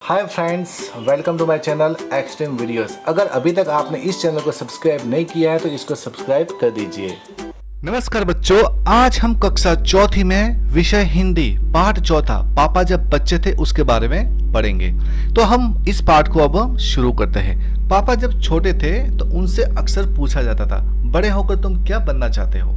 Hi friends, welcome to my channel extreme videos. अगर अभी तक आपने इस चैनल को सब्सक्राइब नहीं किया है तो इसको सब्सक्राइब कर दीजिए। नमस्कार बच्चों, आज हम कक्षा चौथी में विषय हिंदी पाठ चौथा पापा जब बच्चे थे उसके बारे में पढ़ेंगे। तो हम इस पाठ को अब शुरू करते हैं। पापा जब छोटे थे तो उनसे अक्सर पूछा जाता था, बड़े होकर तुम क्या बनना चाहते हो।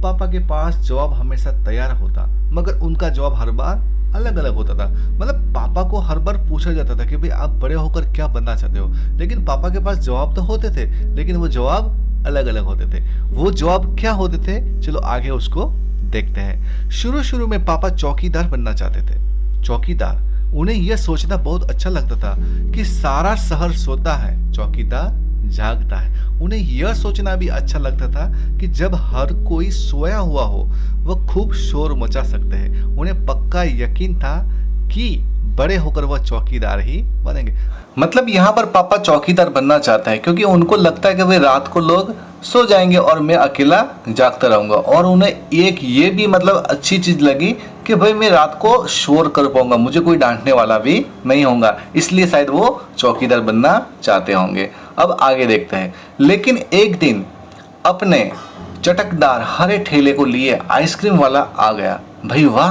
पापा के पास जवाब हमेशा तैयार होता, मगर उनका जवाब हर बार अलग अलग होता था। मतलब पापा को हर बार पूछा जाता था कि भाई आप बड़े होकर क्या बनना चाहते हो, लेकिन पापा के पास जवाब तो होते थे, लेकिन वो जवाब अलग अलग होते थे। वो जवाब क्या होते थे, चलो आगे उसको देखते हैं। शुरू में पापा चौकीदार बनना चाहते थे। चौकीदार, उन्हें यह सोचना बहुत अच्छा लगता था कि सारा शहर सोता है, चौकीदार जागता है। उन्हें यह सोचना भी अच्छा लगता था कि जब हर कोई सोया हुआ हो वह खूब शोर मचा सकते हैं। उन्हें पक्का यकीन था कि बड़े होकर वह चौकीदार ही बनेंगे। मतलब यहाँ पर पापा चौकीदार बनना चाहता है क्योंकि उनको लगता है कि भाई रात को लोग सो जाएंगे और मैं अकेला जागता रहूंगा। और उन्हें एक ये भी मतलब अच्छी चीज लगी कि भाई मैं रात को शोर कर पाऊंगा, मुझे कोई डांटने वाला भी नहीं होगा, इसलिए शायद वो चौकीदार बनना चाहते होंगे। अब आगे देखते हैं। लेकिन एक दिन अपने चटकदार हरे ठेले को लिए आइसक्रीम वाला आ गया। भाई वाह,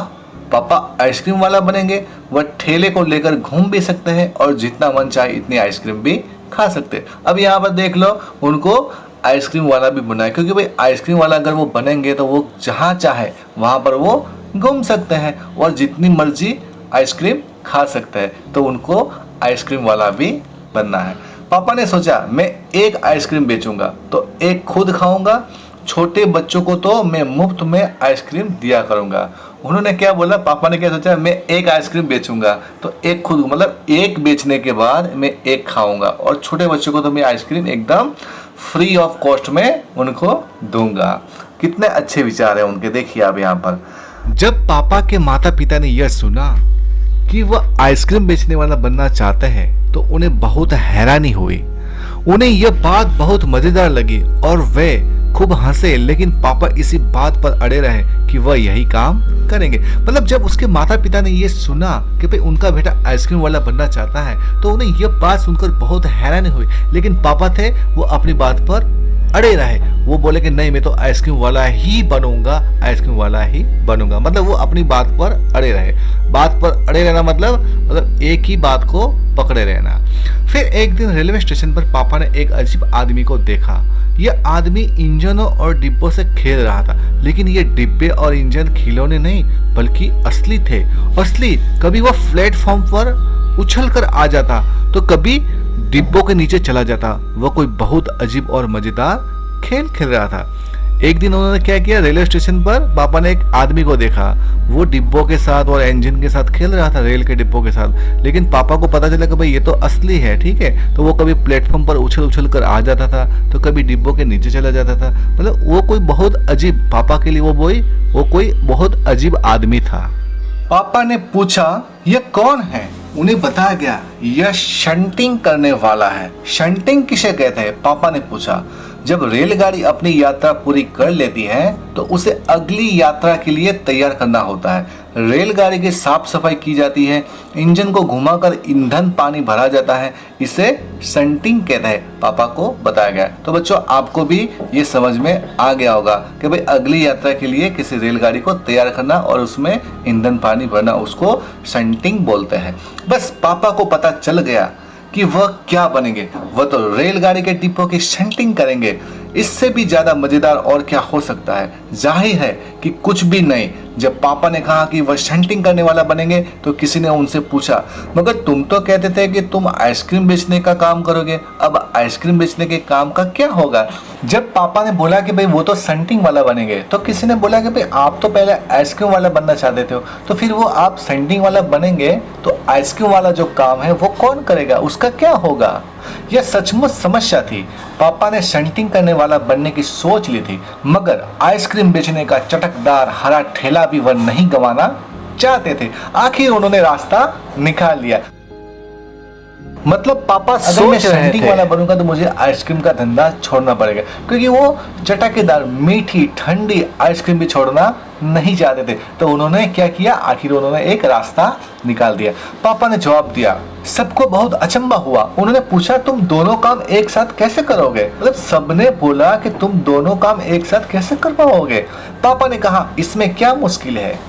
पापा आइसक्रीम वाला बनेंगे। वह ठेले को लेकर घूम भी सकते हैं और जितना मन चाहे इतनी आइसक्रीम भी खा सकते हैं। अब यहाँ पर देख लो, उनको आइसक्रीम वाला भी बना है क्योंकि भाई आइसक्रीम वाला अगर वो बनेंगे तो वो जहाँ चाहे वहाँ पर वो घूम सकते हैं और जितनी मर्जी आइसक्रीम खा सकते हैं। तो उनको आइसक्रीम वाला भी बनना है। पापा ने सोचा मैं एक आइसक्रीम बेचूंगा तो एक खुद खाऊंगा, छोटे बच्चों को तो मैं मुफ्त में आइसक्रीम दिया करूंगा। उन्होंने क्या बोला, पापा ने क्या सोचा, मैं एक आइसक्रीम बेचूंगा तो एक खुद, मतलब एक बेचने के बाद मैं एक खाऊंगा और छोटे बच्चों को तो मैं आइसक्रीम एकदम फ्री ऑफ कॉस्ट में उनको दूंगा। कितने अच्छे विचार है उनके, देखिए आप यहाँ पर। जब पापा के माता पिता ने यह सुना कि वह आइसक्रीम बेचने वाला बनना चाहते हैं तो उन्हें बहुत हैरानी हुई। उन्हें यह बात बहुत मजेदार लगी और वे खूब हंसे, लेकिन पापा इसी बात पर अड़े रहे कि वह यही काम करेंगे। मतलब जब उसके माता पिता ने यह सुना कि भाई उनका बेटा आइसक्रीम वाला बनना चाहता है तो उन्हें यह बात सुनकर बहुत हैरानी हुई, लेकिन पापा थे वो अपनी बात पर अड़े रहे। वो बोले कि नहीं, मैं तो आइसक्रीम वाला ही बनूंगा, आइसक्रीम वाला ही बनूंगा। मतलब वो अपनी बात पर अड़े रहे। बात पर अड़े रहना मतलब एक ही बात को पकड़े रहना। फिर एक दिन रेलवे स्टेशन पर पापा ने एक अजीब आदमी को देखा। यह आदमी इंजनों और डिब्बों से खेल रहा था, लेकिन ये डिब्बे और इंजन खिलौने नहीं बल्कि असली थे। असली। कभी वो प्लेटफॉर्म पर उछल कर आ जाता तो कभी डिब्बों के नीचे चला जाता। वह कोई बहुत अजीब और मजेदार खेल खेल रहा था। एक दिन उन्होंने क्या किया, रेलवे स्टेशन पर पापा ने एक आदमी को देखा। वो डिब्बों के साथ और इंजन के साथ खेल रहा था, रेल के डिब्बों के साथ। लेकिन पापा को पता चला कि भाई ये तो असली है, ठीक है। तो वो कभी प्लेटफॉर्म पर उछल कर आ जाता था तो कभी डिब्बों के नीचे चला जाता था। मतलब वो कोई बहुत अजीब, पापा के लिए वो कोई बहुत अजीब आदमी था। पापा ने पूछा यह कौन है। उन्हें बताया गया यह शंटिंग करने वाला है। शंटिंग किसे कहते हैं, पापा ने पूछा। जब रेलगाड़ी अपनी यात्रा पूरी कर लेती है तो उसे अगली यात्रा के लिए तैयार करना होता है। रेलगाड़ी की साफ सफाई की जाती है, इंजन को घुमाकर ईंधन पानी भरा जाता है, इसे शंटिंग कहते हैं, पापा को बताया गया। तो बच्चों आपको भी ये समझ में आ गया होगा कि भाई अगली यात्रा के लिए किसी रेलगाड़ी को तैयार करना और उसमें ईंधन पानी भरना, उसको शंटिंग बोलते हैं। बस पापा को पता चल गया कि वह क्या बनेंगे। वह तो रेलगाड़ी के डिब्बों की शंटिंग करेंगे। इससे भी ज्यादा मजेदार और क्या हो सकता है। जाहिर है कि कुछ भी नहीं। जब पापा ने कहा कि वह शंटिंग करने वाला बनेंगे तो किसी ने उनसे पूछा, मगर तुम तो कहते थे कि तुम आइसक्रीम बेचने का काम करोगे, अब आइसक्रीम बेचने के काम का क्या होगा। जब पापा ने बोला कि भाई वो तो शंटिंग वाला बनेंगे तो किसी ने बोला कि भाई आप तो पहले आइसक्रीम वाला बनना चाहते थे, तो फिर वो आप शंटिंग वाला बनेंगे तो आइसक्रीम वाला जो काम है वो कौन करेगा, उसका क्या होगा। यह सचमुच समस्या थी। पापा ने शंटिंग करने वाला बनने की सोच ली थी, मगर आइसक्रीम बेचने का चटकदार हरा ठेला भी वह नहीं गंवाना चाहते थे। आखिर उन्होंने रास्ता निकाल लिया। मतलब पापा अगर मैं शंटिंग वाला बनूंगा तो मुझे आइसक्रीम का धंधा छोड़ना पड़ेगा, क्योंकि वो चटकेदार मीठी ठंडी आइसक्रीम भी छोड़ना नहीं चाहते थे। तो उन्होंने क्या किया, आखिर उन्होंने एक रास्ता निकाल दिया। पापा ने जवाब दिया, सबको बहुत अचंभा हुआ। उन्होंने पूछा तुम दोनों काम एक साथ कैसे करोगे? मतलब सबने बोला कि तुम दोनों काम एक साथ कैसे कर पाओगे? पापा ने कहा इसमें क्या मुश्किल है,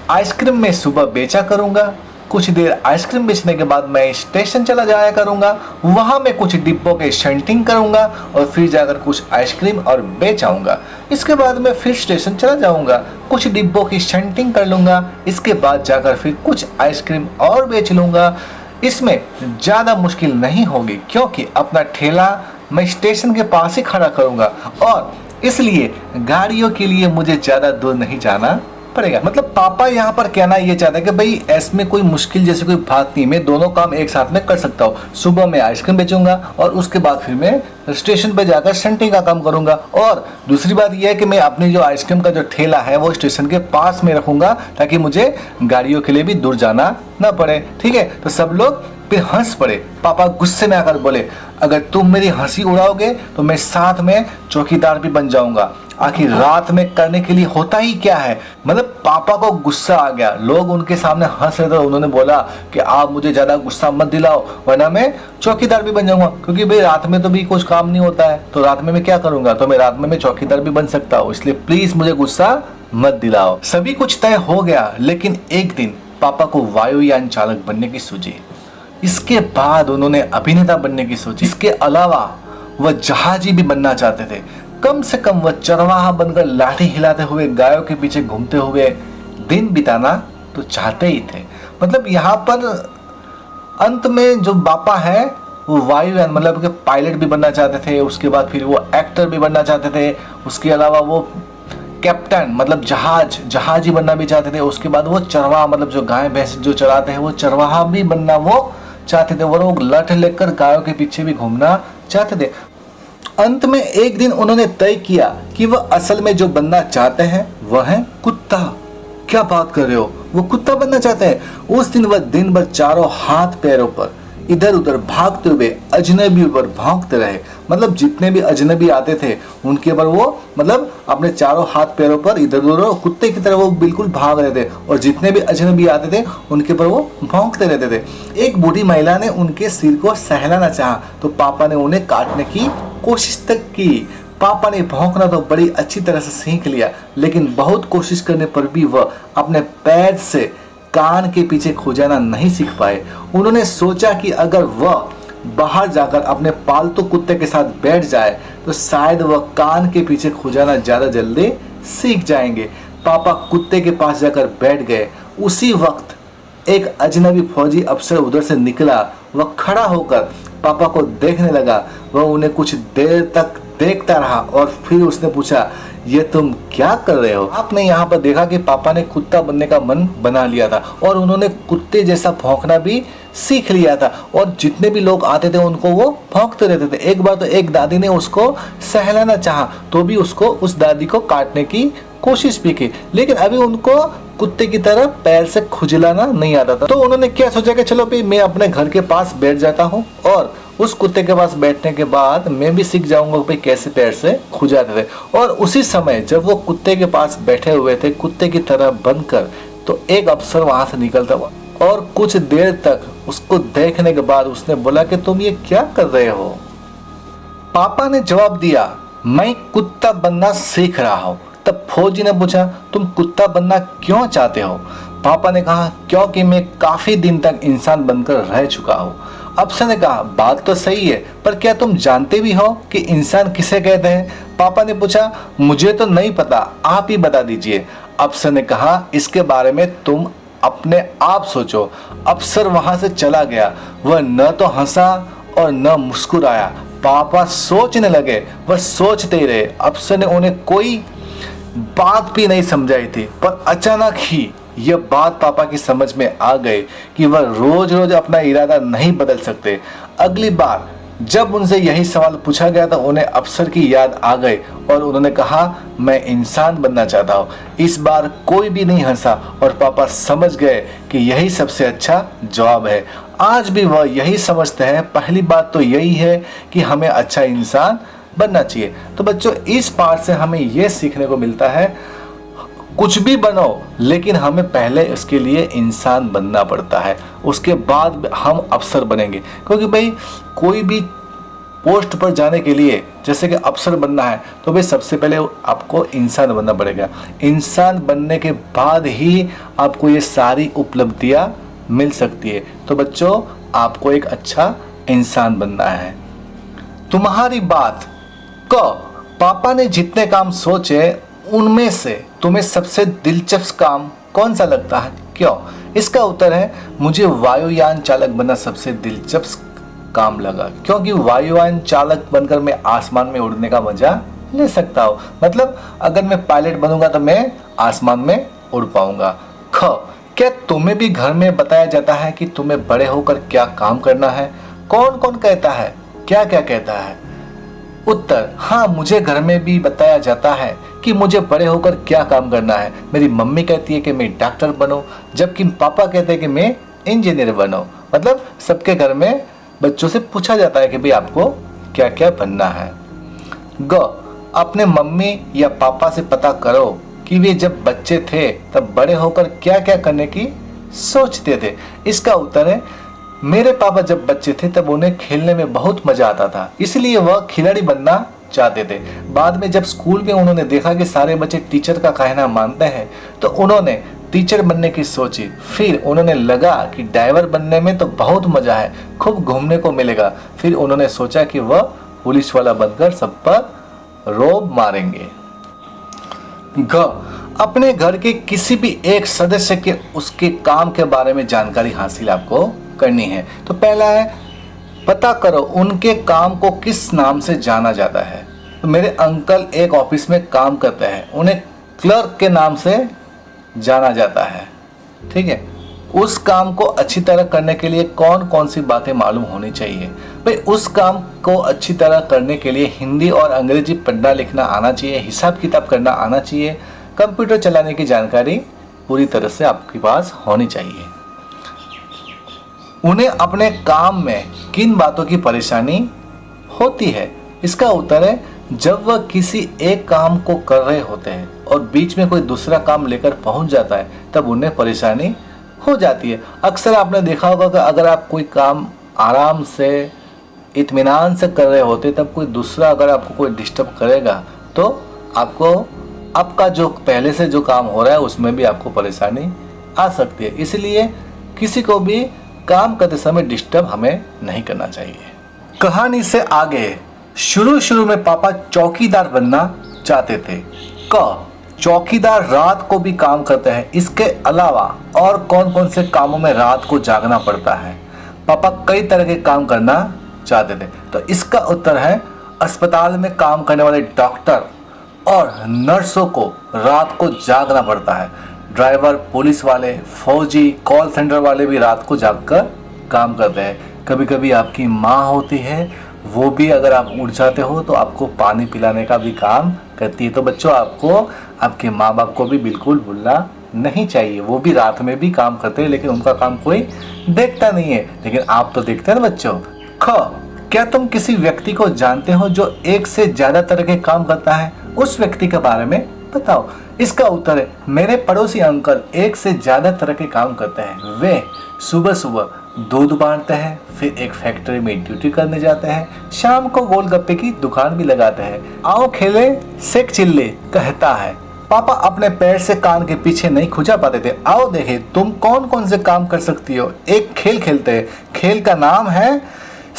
आइसक्रीम मैं सुबह बेचा करूंगा, कुछ देर आइसक्रीम बेचने के बाद मैं स्टेशन चला जाया करूंगा, वहां मैं कुछ डिब्बों के शंटिंग करूंगा और फिर जाकर कुछ आइसक्रीम और बेच आऊंगा। इसके बाद मैं फिर स्टेशन चला जाऊंगा, कुछ डिब्बों की शंटिंग कर लूंगा, इसके बाद जाकर फिर कुछ आइसक्रीम और बेच लूंगा। इसमें ज़्यादा मुश्किल नहीं होगी क्योंकि अपना ठेला मैं स्टेशन के पास ही खड़ा करूंगा और इसलिए गाड़ियों के लिए मुझे ज़्यादा दूर नहीं जाना पड़ेगा। मतलब पापा यहाँ पर कहना ये चाहते हैं कि भाई इसमें कोई मुश्किल जैसी कोई बात नहीं, मैं दोनों काम एक साथ में कर सकता हूँ। सुबह मैं आइसक्रीम बेचूंगा और उसके बाद फिर मैं स्टेशन पे जाकर शंटिंग का काम करूंगा। और दूसरी बात यह है कि मैं अपनी जो आइसक्रीम का जो ठेला है वो स्टेशन के पास में रखूंगा ताकि मुझे गाड़ियों के लिए भी दूर जाना ना पड़े। ठीक है, तो सब लोग फिर हंस पड़े। पापा गुस्से में आकर बोले अगर तुम मेरी हंसी उड़ाओगे तो मैं साथ में चौकीदार भी बन जाऊंगा। आखिर रात में करने के लिए होता ही क्या है? मतलब पापा को गुस्सा आ गया, लोग उनके सामने हंस रहे थे। उन्होंने बोला कि आप मुझे ज्यादा गुस्सा मत दिलाओ वरना मैं चौकीदार भी बन जाऊंगा, क्योंकि भाई रात में तो भी कुछ काम नहीं होता है, तो रात में मैं क्या करूंगा, तो मैं रात में मैं चौकीदार भी बन सकता हूँ, इसलिए प्लीज मुझे गुस्सा मत दिलाओ। सभी कुछ तय हो गया, लेकिन एक दिन पापा को वायुयान चालक बनने की सूझी। इसके बाद उन्होंने अभिनेता बनने की सोची। इसके अलावा वह जहाजी भी बनना चाहते थे। कम से कम वह चरवाहा बनकर लाठी हिलाते हुए गायों के पीछे घूमते हुए दिन बिताना तो चाहते ही थे। मतलब यहाँ पर अंत में जो पापा है वो वायुयान मतलब कि पायलट भी बनना चाहते थे, उसके बाद फिर वो एक्टर भी बनना चाहते थे, उसके अलावा वो कैप्टन मतलब जहाजी बनना भी चाहते थे, उसके बाद वो चरवाहा मतलब जो गाय भैंस जो चराते हैं वो चरवाहा भी बनना वो चाहते थे। वो लोग लठ लेकर गायों के पीछे भी घूमना चाहते थे। अंत में एक दिन उन्होंने तय किया कि वह असल में जो बनना चाहते हैं वह है कुत्ता। क्या बात कर रहे हो, वो कुत्ता बनना चाहते हैं? उस दिन वह दिन भर चारों हाथ पैरों पर इधर उधर भागते हुए अजनबियों पर भौंकते रहे। मतलब जितने भी अजनबी आते थे उनके पर वो मतलब अपने चारों हाथ पैरों पर इधर उधर कुत्ते की तरह वो बिल्कुल भाग रहे थे, और जितने भी अजनबी आते थे उनके पर वो भौंकते रहते थे। एक बूढ़ी महिला ने उनके सिर को सहलाना चाहा तो पापा ने उन्हें काटने की कोशिश तक की। पापा ने भौंकना तो बड़ी अच्छी तरह से सीख लिया, लेकिन बहुत कोशिश करने पर भी वह अपने पैर से कान के पीछे खुजाना नहीं सीख पाए। उन्होंने सोचा कि अगर वह बाहर जाकर अपने पालतू कुत्ते के साथ बैठ जाए तो शायद वह कान के पीछे खुजाना ज़्यादा जल्दी सीख जाएंगे। पापा कुत्ते के पास जाकर बैठ गए। उसी वक्त एक अजनबी फौजी अफसर उधर से निकला। वह खड़ा होकर पापा को देखने लगा। वह उन्हें कुछ देर तक देखता रहा और फिर उसने पूछा ये तुम क्या कर रहे हो? आपने यहाँ पर देखा कि पापा ने कुत्ता बनने का मन बना लिया था और उन्होंने कुत्ते जैसा भौंकना भी सीख लिया था, और जितने भी लोग आते थे उनको वो भौंकते रहते थे। एक बार तो एक दादी ने उसको सहलाना चाहा तो भी उसको उस दादी को काटने की कोशिश भी की, लेकिन अभी उनको कुत्ते की तरह पैर से खुजलाना नहीं आता था। तो उन्होंने क्या सोचा कि चलो भाई मैं अपने घर के पास बैठ जाता हूँ और उस कुत्ते के पास बैठने के बाद मैं भी सीख जाऊंगा भाई कैसे पैर से खुजाते थे। और उसी समय जब वो कुत्ते के पास बैठे हुए थे कुत्ते की तरह बनकर, तो एक अफसर वहां से निकलता हुआ और कुछ देर तक उसको देखने के बाद उसने बोला कि तुम ये क्या कर रहे हो? पापा ने जवाब दिया मैं कुत्ता बनना सीख रहा हूँ। तब फौजी ने पूछा तुम कुत्ता बनना क्यों चाहते हो? पापा ने कहा क्योंकि मैं काफी दिन तक इंसान बनकर रह चुका हूँ। अफसर ने कहा बात तो सही है, पर क्या तुम जानते भी हो कि इंसान किसे कहते हैं? पापा ने पूछा मुझे तो नहीं पता, आप ही बता दीजिए। अफसर ने कहा इसके बारे में तुम अपने आप सोचो। अफसर वहां से चला गया। वह न तो हंसा और न मुस्कुराया। पापा सोचने लगे, वह सोचते ही रहे। अफसर ने उन्हें कोई बात भी नहीं समझाई थी, पर अचानक ही यह बात पापा की समझ में आ गई कि वह रोज रोज अपना इरादा नहीं बदल सकते। अगली बार जब उनसे यही सवाल पूछा गया तो उन्हें अफसर की याद आ गई और उन्होंने कहा मैं इंसान बनना चाहता हूँ। इस बार कोई भी नहीं हंसा और पापा समझ गए कि यही सबसे अच्छा जवाब है। आज भी वह यही समझते हैं। पहली बात तो यही है कि हमें अच्छा इंसान बनना चाहिए। तो बच्चों इस पाठ से हमें यह सीखने को मिलता है कुछ भी बनो, लेकिन हमें पहले इसके लिए इंसान बनना पड़ता है, उसके बाद हम अफसर बनेंगे। क्योंकि भाई कोई भी पोस्ट पर जाने के लिए जैसे कि अफसर बनना है तो भाई सबसे पहले आपको इंसान बनना पड़ेगा। इंसान बनने के बाद ही आपको ये सारी उपलब्धियां मिल सकती है। तो बच्चों, आपको एक अच्छा इंसान बनना है। तुम्हारी बात क पापा ने जितने काम सोचे उनमें से तुम्हें सबसे दिलचस्प काम कौन सा लगता है, क्यों? इसका उत्तर है मुझे वायुयान चालक बनना सबसे दिलचस्प काम लगा, क्योंकि वायुयान चालक बनकर मैं आसमान में उड़ने का मजा ले सकता हूँ। मतलब अगर मैं पायलट बनूंगा तो मैं आसमान में उड़ पाऊंगा। ख क्या तुम्हें भी घर में बताया जाता है कि तुम्हें बड़े होकर क्या काम करना है? कौन कौन कहता है, क्या क्या कहता है? उत्तर, हाँ, मुझे घर में भी बताया जाता है कि मुझे बड़े होकर क्या काम करना है। मेरी मम्मी कहती है कि मैं डॉक्टर बनो, जबकि पापा कहते हैं कि मैं इंजीनियर बनो। मतलब सबके घर में बच्चों से पूछा जाता है कि भाई आपको क्या क्या बनना है। ग अपने मम्मी या पापा से पता करो कि वे जब बच्चे थे तब बड़े होकर क्या क्या करने की सोचते थे। इसका उत्तर है मेरे पापा जब बच्चे थे तब उन्हें खेलने में बहुत मजा आता था, इसलिए वह खिलाड़ी बनना चाहते थे। बाद में जब स्कूल में उन्होंने देखा कि सारे बच्चे टीचर का कहना मानते हैं तो उन्होंने टीचर बनने की सोची। फिर उन्होंने लगा कि ड्राइवर बनने में तो बहुत मजा है, खूब घूमने को मिलेगा। फिर उन्होंने सोचा कि वह पुलिस वाला बनकर सब पर रोब मारेंगे। ग अपने घर के किसी भी एक सदस्य के उसके काम के बारे में जानकारी हासिल आपको करनी है। तो पहला है पता करो उनके काम को किस नाम से जाना जाता है। तो मेरे अंकल एक ऑफिस में काम करते हैं, उन्हें क्लर्क के नाम से जाना जाता है। ठीक है, उस काम को अच्छी तरह करने के लिए कौन कौन सी बातें मालूम होनी चाहिए? भाई उस काम को अच्छी तरह करने के लिए हिंदी और अंग्रेजी पढ़ना लिखना आना चाहिए, हिसाब किताब करना आना चाहिए, कंप्यूटर चलाने की जानकारी पूरी तरह से आपके पास होनी चाहिए। उन्हें अपने काम में किन बातों की परेशानी होती है? इसका उत्तर है जब वह किसी एक काम को कर रहे होते हैं और बीच में कोई दूसरा काम लेकर पहुंच जाता है तब उन्हें परेशानी हो जाती है। अक्सर आपने देखा होगा कि अगर आप कोई काम आराम से इत्मीनान से कर रहे होते तब कोई दूसरा अगर आपको कोई डिस्टर्ब करेगा तो आपको आपका जो पहले से जो काम हो रहा है उसमें भी आपको परेशानी आ सकती है। इसलिए किसी को भी काम करते समय डिस्टर्ब हमें नहीं करना चाहिए। कहानी से आगे, शुरू में पापा चौकीदार बनना चाहते थे। क चौकीदार रात को भी काम करते हैं, इसके अलावा और कौन कौन से कामों में रात को जागना पड़ता है? पापा कई तरह के काम करना चाहते थे। तो इसका उत्तर है अस्पताल में काम करने वाले डॉक्टर और नर्सों को रात को जागना पड़ता है। ड्राइवर, पुलिस वाले, फौजी, कॉल सेंटर वाले भी रात को जागकर काम करते हैं। कभी कभी आपकी माँ होती है, वो भी अगर आप उठ जाते हो तो आपको पानी पिलाने का भी काम करती है। तो बच्चों, आपको आपके माँ बाप को भी बिल्कुल भूलना नहीं चाहिए। वो भी रात में भी काम करते हैं, लेकिन उनका काम कोई देखता नहीं है, लेकिन आप तो देखते हैं ना बच्चों। ख क्या तुम किसी व्यक्ति को जानते हो जो एक से ज्यादा तरह के काम करता है? उस व्यक्ति के बारे में बताओ। इसका उत्तर है मेरे पड़ोसी अंकल एक से ज्यादा तरह के काम करते हैं। वे सुबह सुबह दूध बांटते हैं, फिर एक फैक्ट्री में ड्यूटी करने जाते हैं, शाम को गोलगप्पे की दुकान भी लगाते हैं। आओ खेले सेक चिल्ली, कहता है। पापा अपने पैर से कान के पीछे नहीं खुजा पाते थे। आओ देखे तुम कौन कौन से काम कर सकती हो। एक खेल खेलते हैं, खेल का नाम है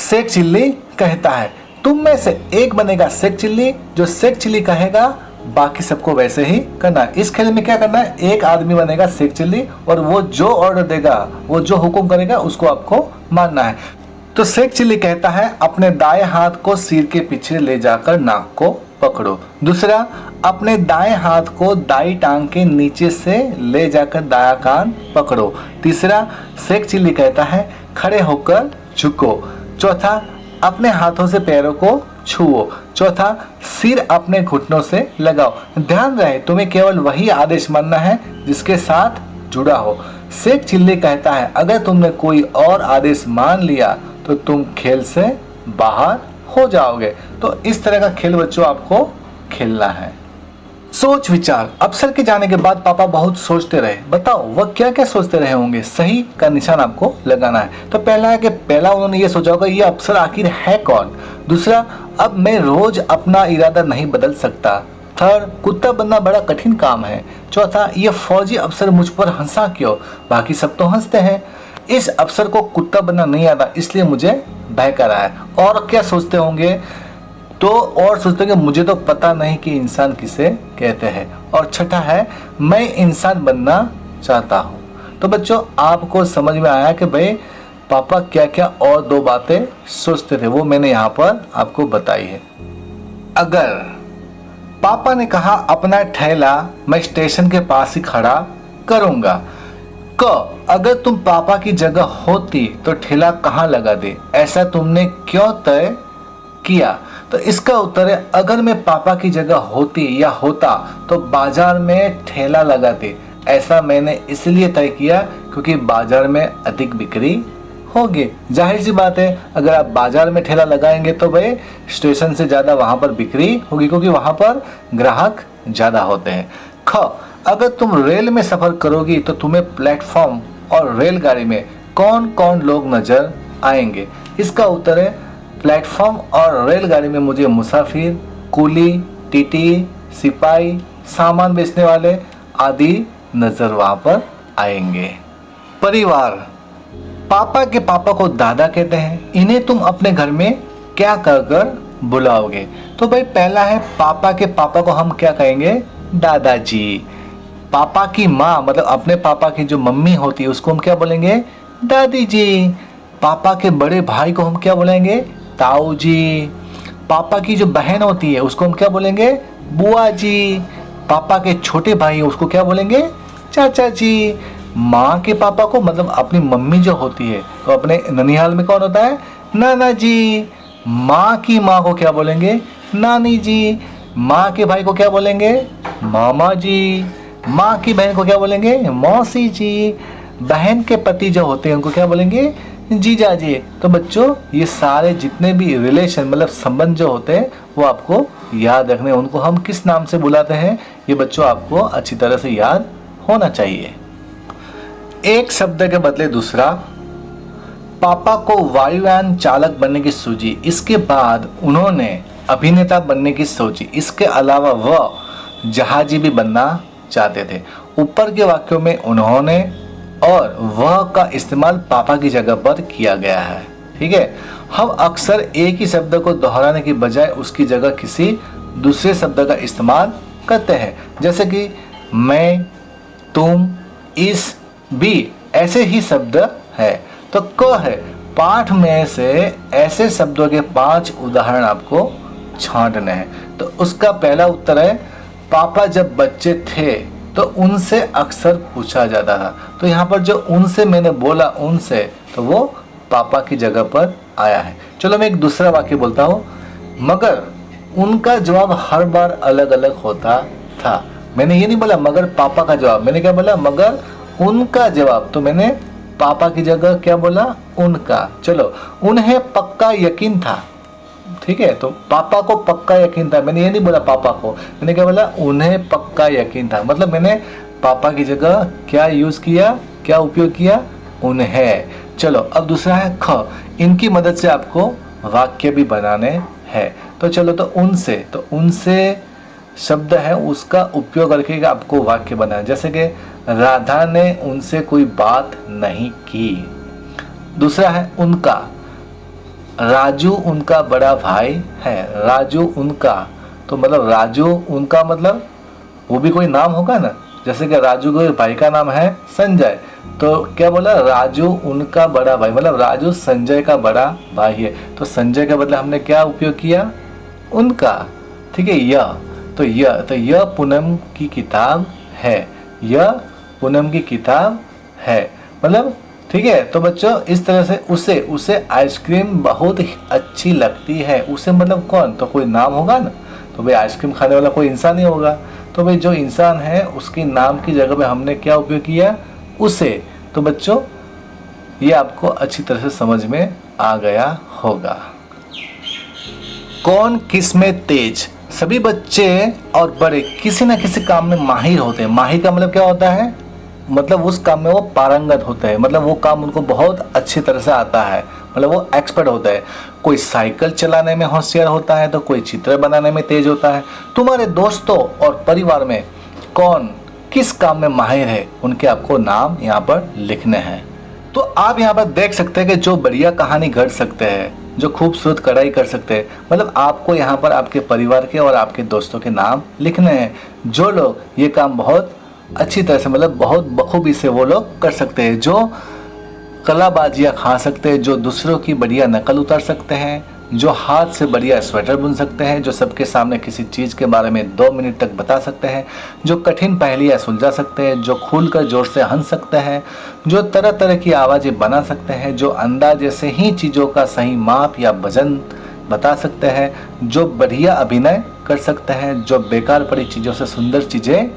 सेक चिल्ली, कहता है। तुम में से एक बनेगा सेक चिल्ली, जो सेक चिल्ली कहेगा बाकी सबको वैसे ही करना है। इस खेल में क्या करना है, एक आदमी बनेगा सेक चिल्ली और वो जो ऑर्डर देगा, वो जो हुक्म करेगा उसको आपको मानना है। तो सेक चिल्ली कहता है अपने दाएं हाथ को सिर के पीछे ले जाकर नाक को पकड़ो। दूसरा, अपने दाएं हाथ को दाई टांग के नीचे से ले जाकर दाया कान पकड़ो। तीसरा, सेक चिल्ली कहता है खड़े होकर झुको। चौथा, अपने हाथों से पैरों को छुओ। चौथा, सिर अपने घुटनों से लगाओ। ध्यान रहे तुम्हें केवल वही आदेश मानना है जिसके साथ जुड़ा हो। सेक चिल्ली कहता है अगर तुमने कोई और आदेश मान लिया तो तुम खेल से बाहर हो जाओगे। तो इस तरह का खेल बच्चों आपको खेलना है। सोच विचार। अफसर के जाने के बाद पापा बहुत सोचते रहे। बताओ वह क्या क्या सोचते रहे होंगे, सही का निशान आपको लगाना है। तो पहला है कि पहला उन्होंने ये सोचा होगा ये अफसर आखिर है कौन। दूसरा, अब मैं रोज अपना इरादा नहीं बदल सकता। थर्ड, कुत्ता बनना बड़ा कठिन काम है। चौथा, ये फौजी अफसर मुझ पर हंसा क्यों, बाकी सब तो हंसते हैं। इस अफसर को कुत्ता बनना नहीं आता इसलिए मुझे भय कर रहा है। और क्या सोचते होंगे, तो और सोचते होंगे मुझे तो पता नहीं कि इंसान किसे कहते हैं। और छठा है, मैं इंसान बनना चाहता हूँ। तो बच्चों आपको समझ में आया कि भाई पापा क्या क्या और दो बातें सोचते थे, वो मैंने यहाँ पर आपको बताई है। अगर पापा ने कहा अपना ठेला मैं स्टेशन के पास ही खड़ा करूंगा। क, अगर तुम पापा की जगह होती तो ठेला कहाँ लगा दे, ऐसा तुमने क्यों तय किया। तो इसका उत्तर है, अगर मैं पापा की जगह होती या होता तो बाजार में ठेला लगाते। ऐसा मैंने इसलिए तय किया क्योंकि बाजार में अधिक बिक्री होगी। जाहिर सी बात है, अगर आप बाजार में ठेला लगाएंगे तो भाई स्टेशन से ज़्यादा वहाँ पर बिक्री होगी क्योंकि वहाँ पर ग्राहक ज़्यादा होते हैं। ख, अगर तुम रेल में सफ़र करोगी तो तुम्हें प्लेटफॉर्म और रेलगाड़ी में कौन कौन लोग नजर आएंगे। इसका उत्तर है, प्लेटफॉर्म और रेलगाड़ी में मुझे मुसाफिर, कुली, टीटी, सिपाही, सामान बेचने वाले आदि नजर वहाँ पर आएंगे। परिवार। पापा के पापा को दादा कहते हैं। इन्हें तुम अपने घर में क्या कहकर बुलाओगे। तो भाई पहला है, पापा के पापा को हम क्या कहेंगे, दादाजी। पापा की माँ मतलब अपने पापा की जो मम्मी होती है उसको हम क्या बोलेंगे, दादी जी। पापा के बड़े भाई को हम क्या बोलेंगे, ताऊ जी। पापा की जो बहन होती है उसको हम क्या बोलेंगे, बुआ जी। पापा के छोटे भाई उसको क्या बोलेंगे, चाचा जी। माँ के पापा को मतलब अपनी मम्मी जो होती है तो अपने ननिहाल में कौन होता है, नाना जी। माँ की माँ को क्या बोलेंगे, नानी जी। माँ के भाई को क्या बोलेंगे, मामा जी। माँ की बहन को क्या बोलेंगे, मौसी जी। बहन के पति जो होते हैं उनको क्या बोलेंगे, जीजा जी। तो बच्चों ये सारे जितने भी रिलेशन मतलब संबंध जो होते हैं वो आपको याद रखने, उनको हम किस नाम से बुलाते हैं ये बच्चों आपको अच्छी तरह से याद होना चाहिए। एक शब्द के बदले दूसरा। पापा को वायुयान चालक बनने की सूझी, इसके बाद उन्होंने अभिनेता बनने की सोची। इसके अलावा वह जहाजी भी बनना चाहते थे। ऊपर के वाक्यों में उन्होंने और वह का इस्तेमाल पापा की जगह पर किया गया है। ठीक है, हम अक्सर एक ही शब्द को दोहराने की बजाय उसकी जगह किसी दूसरे शब्द का इस्तेमाल करते हैं, जैसे कि मैं, तुम, इस, भी ऐसे ही शब्द है। तो क है, पाठ में से ऐसे शब्दों के 5 उदाहरण आपको छांटने हैं। तो उसका पहला उत्तर है, पापा जब बच्चे थे तो उनसे अक्सर पूछा जाता था। तो यहाँ पर जो उनसे मैंने बोला उनसे, तो वो पापा की जगह पर आया है। चलो मैं एक दूसरा वाक्य बोलता हूँ, मगर उनका जवाब हर बार अलग अलग होता था। मैंने ये नहीं बोला मगर पापा का जवाब, मैंने क्या बोला, मगर उनका जवाब। तो मैंने पापा की जगह क्या बोला, उनका। चलो, उन्हें पक्का यकीन था। ठीक है, तो पापा को पक्का यकीन था, मैंने ये नहीं बोला पापा को, मैंने क्या बोला, उन्हें पक्का यकीन था। मतलब मैंने पापा की जगह क्या यूज किया, क्या उपयोग किया, उन्हें। चलो अब दूसरा है ख, इनकी मदद से आपको वाक्य भी बनाने हैं। तो चलो, तो उनसे शब्द है उसका उपयोग करके आपको वाक्य बनाना। जैसे कि राधा ने उनसे कोई बात नहीं की। दूसरा है उनका, राजू उनका बड़ा भाई है। राजू उनका, तो मतलब राजू उनका मतलब वो भी कोई नाम होगा ना। जैसे कि राजू के भाई का नाम है संजय, तो क्या बोला, राजू उनका बड़ा भाई, मतलब राजू संजय का बड़ा भाई है। तो संजय के बदले हमने क्या उपयोग किया, उनका। ठीक है, यह पूनम की किताब है, यह पूनम की किताब है, मतलब ठीक है। तो बच्चों इस तरह से उसे आइसक्रीम बहुत अच्छी लगती है। उसे मतलब कौन, तो कोई नाम होगा ना। तो भाई आइसक्रीम खाने वाला कोई इंसान ही होगा। तो भाई जो इंसान है उसकी नाम की जगह पे हमने क्या उपयोग किया, उसे। तो बच्चों ये आपको अच्छी तरह से समझ में आ गया होगा। कौन किस में तेज, सभी बच्चे और बड़े किसी न किसी काम में माहिर होते हैं। माहिर का मतलब क्या होता है? मतलब उस काम में वो पारंगत होते हैं, मतलब वो काम उनको बहुत अच्छी तरह से आता है, मतलब वो एक्सपर्ट होता है। कोई साइकिल चलाने में होशियार होता है तो कोई चित्र बनाने में तेज होता है। तुम्हारे दोस्तों और परिवार में कौन किस काम में माहिर है, उनके आपको नाम यहाँ पर लिखने हैं। तो आप यहाँ पर देख सकते हैं कि जो बढ़िया कहानी गढ़ सकते हैं, जो खूबसूरत कढ़ाई कर सकते हैं, मतलब आपको यहाँ पर आपके परिवार के और आपके दोस्तों के नाम लिखने हैं। जो लोग ये काम बहुत अच्छी तरह से, मतलब बहुत बखूबी से वो लोग कर सकते हैं, जो कलाबाजियाँ खा सकते हैं, जो दूसरों की बढ़िया नकल उतार सकते हैं, जो हाथ से बढ़िया स्वेटर बुन सकते हैं, जो सबके सामने किसी चीज़ के बारे में 2 मिनट तक बता सकते हैं, जो कठिन पहेलियाँ सुलझा सकते हैं, जो खुलकर जोर से हंस सकते हैं, जो तरह तरह की आवाज़ें बना सकते हैं, जो अंदाजे से ही चीज़ों का सही माप या वजन बता सकते हैं, जो बढ़िया अभिनय कर सकते हैं, जो बेकार पड़ी चीज़ों से सुंदर चीज़ें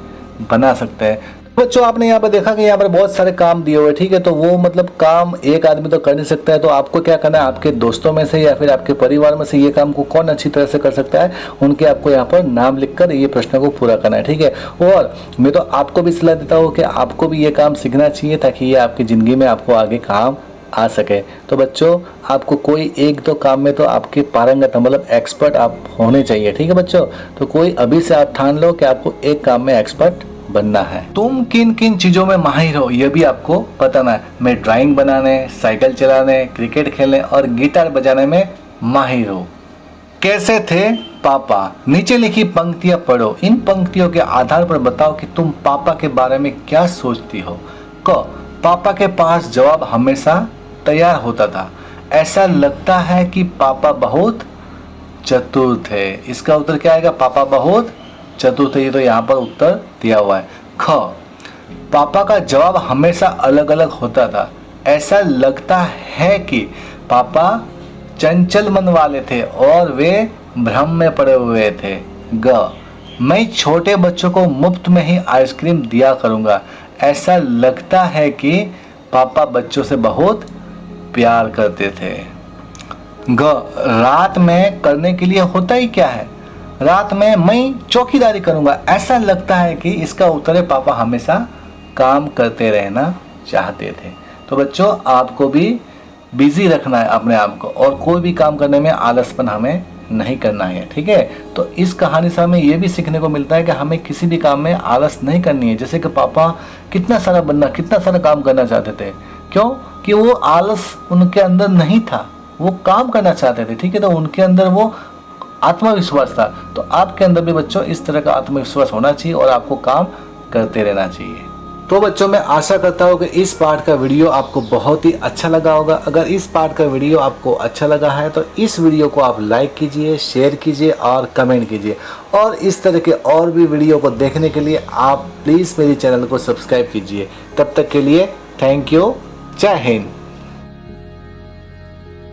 बना सकते हैं। बच्चों आपने यहाँ पर देखा कि यहाँ पर बहुत सारे काम दिए हुए, ठीक है। तो वो मतलब काम एक आदमी तो कर नहीं सकता है, तो आपको क्या करना है, आपके दोस्तों में से या फिर आपके परिवार में से ये काम को कौन अच्छी तरह से कर सकता है, उनके आपको यहाँ पर नाम लिखकर ये प्रश्न को पूरा करना है, ठीक है। और मैं तो आपको भी सलाह देता हूँ कि आपको भी ये काम सीखना चाहिए ताकि ये आपकी ज़िंदगी में आपको आगे काम आ सके। तो बच्चों आपको कोई एक दो काम में तो आपके पारंगत मतलब एक्सपर्ट आप होने चाहिए, ठीक है बच्चों। तो कोई अभी से आप ठान लो कि आपको एक काम में एक्सपर्ट बनना है। तुम किन किन चीजों में माहिर हो ये भी आपको बताना है। मैं ड्राइंग बनाने, साइकिल चलाने, क्रिकेट खेलने और गिटार बजाने में माहिर हूँ। कैसे थे पापा? नीचे लिखी पंक्तियां पढ़ो। इन पंक्तियों के आधार पर बताओ कि तुम पापा के बारे में क्या सोचती हो। क पापा के पास जवाब हमेशा तैयार होता था। ऐसा लगता है कि पापा बहुत चतुर थे। इसका उत्तर क्या आएगा? पापा बहुत चतुर थे। ये तो यहाँ पर उत्तर दिया हुआ है। ख पापा का जवाब हमेशा अलग अलग होता था। ऐसा लगता है कि पापा चंचल मन वाले थे और वे भ्रम में पड़े हुए थे। ग मैं छोटे बच्चों को मुफ्त में ही आइसक्रीम दिया करूँगा। ऐसा लगता है कि पापा बच्चों से बहुत प्यार करते थे। ग रात में करने के लिए होता ही क्या है? रात में मैं चौकीदारी करूंगा। ऐसा लगता है कि इसका उत्तर है पापा हमेशा काम करते रहना चाहते थे। तो बच्चों आपको भी बिजी रखना है अपने आप को, और कोई भी काम करने में आलसपन हमें नहीं करना है, ठीक है। तो इस कहानी से हमें ये भी सीखने को मिलता है कि हमें किसी भी काम में आलस नहीं करनी है। जैसे कि पापा कितना सारा काम करना चाहते थे, क्यों कि वो आलस उनके अंदर नहीं था, वो काम करना चाहते थे, ठीक है। तो उनके अंदर वो आत्मविश्वास था। तो आपके अंदर भी बच्चों इस तरह का आत्मविश्वास होना चाहिए और आपको काम करते रहना चाहिए। तो बच्चों मैं आशा करता हूँ कि इस पार्ट का वीडियो आपको बहुत ही अच्छा लगा होगा। अगर इस पार्ट का वीडियो आपको अच्छा लगा है तो इस वीडियो को आप लाइक कीजिए, शेयर कीजिए और कमेंट कीजिए। और इस तरह के और भी वीडियो को देखने के लिए आप प्लीज़ मेरे चैनल को सब्सक्राइब कीजिए। तब तक के लिए थैंक यू। जय हिंद।